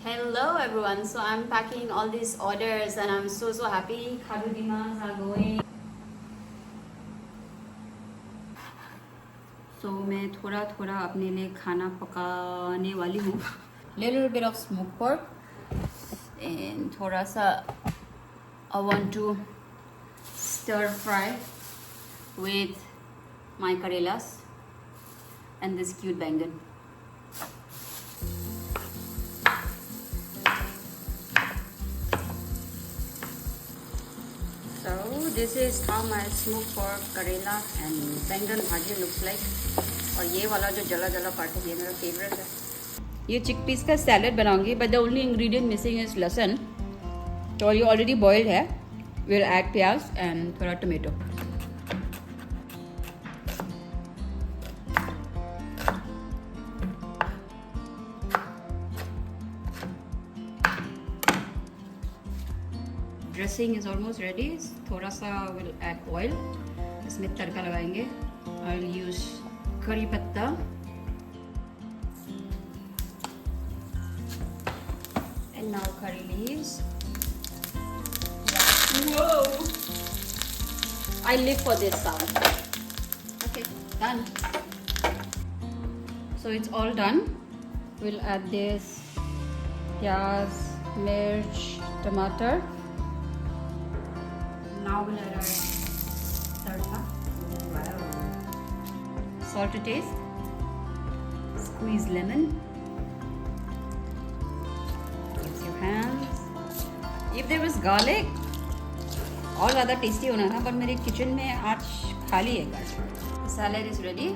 Hello everyone. So I'm packing all these orders and I'm so happy. Khadu demands are going. So मैं थोड़ा थोड़ा अपने लिए खाना पकाने वाली हूँ. Little bit of smoked pork and थोड़ा सा I want to stir fry with my karelas and this cute bangan. So this is how my smoked pork, karela and bangan bhaji looks like. और ये वाला जो जला जला part है ये मेरा फेवरेट है. ये चिकपीस का सैलेड बनाऊंगी but the only ingredient missing is लहसुन. तो ये already boiled है. We'll add प्याज and थोड़ा tomato. Dressing is almost ready. थोड़ा सा विल ऐड ऑयल. इसमें तड़का लगाएंगे. आई विल यूज करी पत्ता and now curry leaves. Whoa! I live for this sound. Okay, done. So it's all done. We'll add this pyaz, mirch, tomato. Now we'll add our tadka. Wow. Salt to taste. Squeeze lemon. Use your hands. If there was garlic, और ज़्यादा tasty होना था, पर मेरे kitchen में आज खाली है garlic. Salad is ready.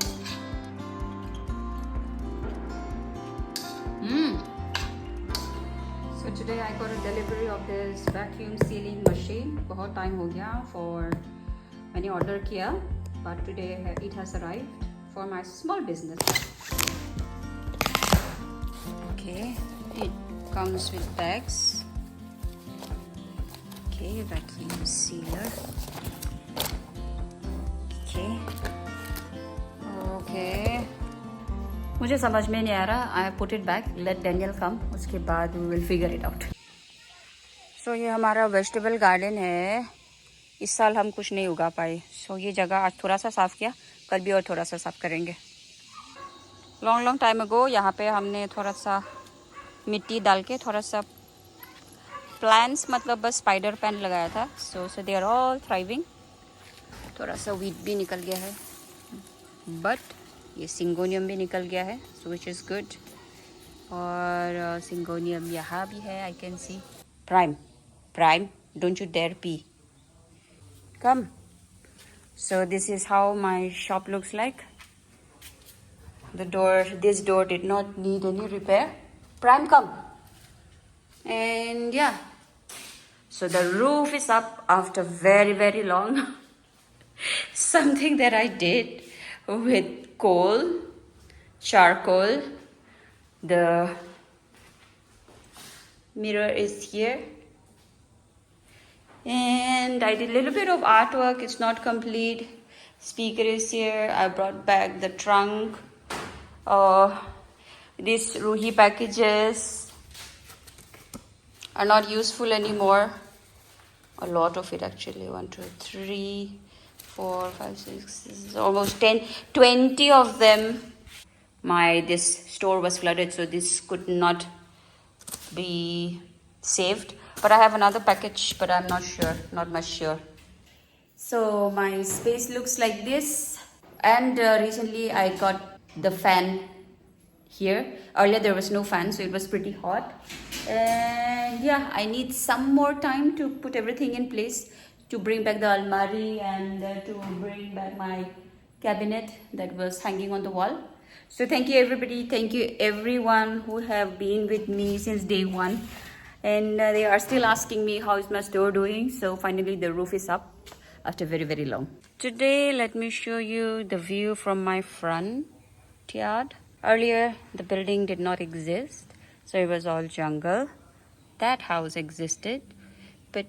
So today I got a delivery of this vacuum sealing machine. बहुत टाइम हो गया for मैंने ऑर्डर किया, but today it has arrived for my small business. Okay, it comes with bags. Okay, vacuum sealer. Okay. मुझे समझ में नहीं आ रहा. I put it back. Let Daniel come. उसके बाद we will figure it out. So ये हमारा vegetable garden है. इस साल हम कुछ नहीं उगा पाए. So ये जगह आज थोड़ा सा साफ़ किया. कल भी और थोड़ा सा साफ़ करेंगे. लॉन्ग टाइम अगो यहाँ पे हमने थोड़ा सा मिट्टी डाल के थोड़ा सा प्लांट्स मतलब बस स्पाइडर पैन लगाया था. सो दे आर ऑल थ्राइविंग. थोड़ा सा वीट भी निकल गया है, बट ये सिंगोनियम भी निकल गया है, सो विच इज़ गुड. और सिंगोनियम यहाँ भी है. I can see. Prime don't you dare pee come. So this is how my shop looks like. This door did not need any repair. Prime come. And yeah, so the roof is up after very long. Something that I did with charcoal. The mirror is here, and I did a little bit of artwork. It's not complete. Speaker is here. I brought back the trunk. These Ruhi packages are not useful anymore. A lot of it actually. 1, 2, 3, 4, 5, 6, this is almost 10, 20 of them. This store was flooded, so this could not be saved. But I have another package, but I'm not much sure. So my space looks like this. And recently I got the fan here. Earlier there was no fan, so it was pretty hot. And yeah, I need some more time to put everything in place, to bring back the almari and to bring back my cabinet that was hanging on the wall. So thank you everybody. Thank you everyone who have been with me since day one. And they are still asking me how is my store doing. So finally the roof is up after very long. Today let me show you the view from my front yard. Earlier the building did not exist. So it was all jungle. That house existed, but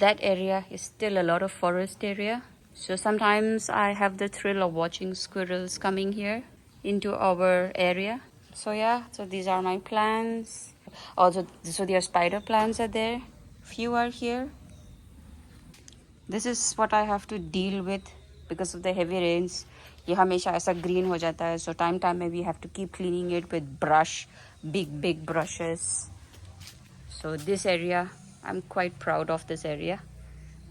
that area is still a lot of forest area. So sometimes I have the thrill of watching squirrels coming here into our area. So yeah, so these are my plants. Also, so their spider plants are there. Few are here. This is what I have to deal with because of the heavy rains. ये हमेशा ऐसा green हो जाता है. So time में we have to keep cleaning it with brush, big brushes. So this area, I'm quite proud of this area.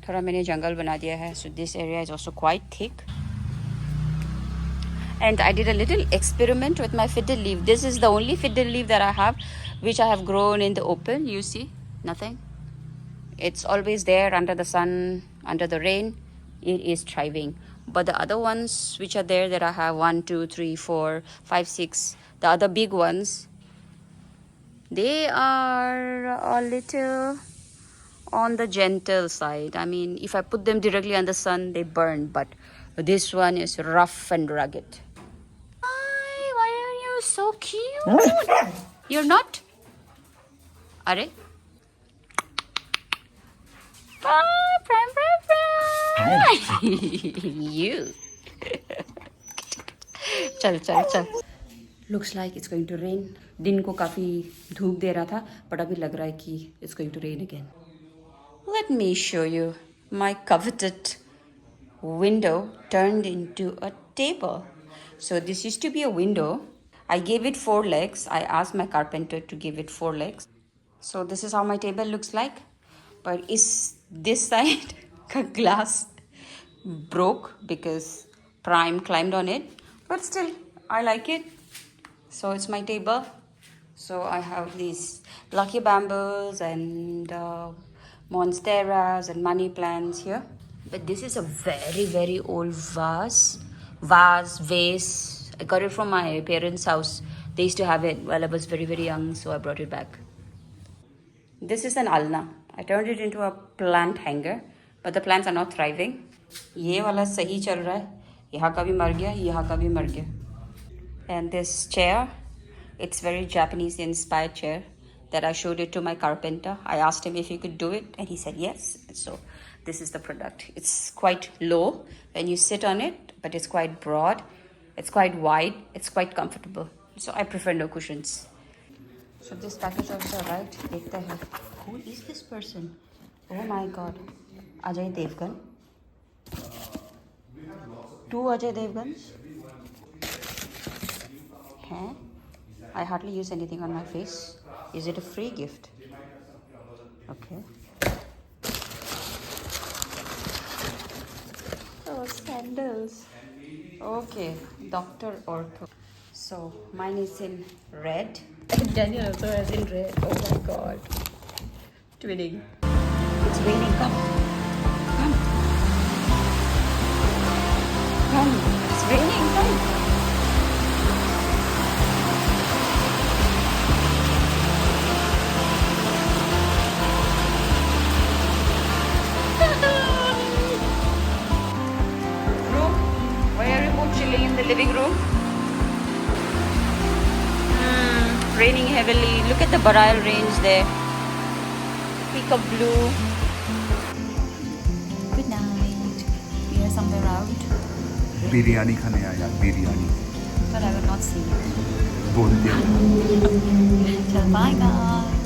थोड़ा मैंने जंगल बना दिया है. So this area is also quite thick. And I did a little experiment with my fiddle leaf. This is the only fiddle leaf that I have, which I have grown in the open. You see, nothing. It's always there under the sun, under the rain. It is thriving. But the other ones which are there that I have 1, 2, 3, 4, 5, 6, the other big ones, they are a little on the gentle side. I mean, if I put them directly on the sun, they burn. But this one is rough and rugged. Hi, why are you so cute? You're not? Are? You. चल. Looks like it's going to rain. दिन को काफी धूप दे रहा था, but अभी लग रहा है कि it's going to rain again. Let me show you my coveted window turned into a table. So this used to be a window. I gave it 4 legs. I asked my carpenter to give it 4 legs. So this is how my table looks like. But is this side glass broke because Prime climbed on it. But still, I like it. So it's my table. So I have these lucky bamboos and monsteras and money plants here. But this is a very old vase. I got it from my parents' house. They used to have it while I was very young, so I brought it back. This is an alna. I turned it into a plant hanger, but the plants are not thriving. ये वाला सही चल रहा है. यहाँ का भी मर गया, यहाँ का भी मर गया. And this chair, it's very Japanese inspired chair that I showed it to my carpenter. I asked him if he could do it and he said yes. So this is the product. It's quite low when you sit on it, but it's quite broad. It's quite wide. It's quite comfortable. So I prefer no cushions. So this package also arrived. देखते हैं. Who is this person? Oh my God. Ajay Devgan. 2 Ajay Devgans. Huh? I hardly use anything on my face. Is it a free gift? Okay. Oh, sandals. Okay, Dr. Ortho. So mine is in red. Daniel also has in red. Oh my God. Twinning. It's raining. Come. It's raining. Come. Chilling in the living room. Raining heavily. Look at the Bareil Range there. Peak of blue. Good night. We are somewhere out. Biryani खाने आया biryani. But I will not see it. बोल दिया. Bye guys.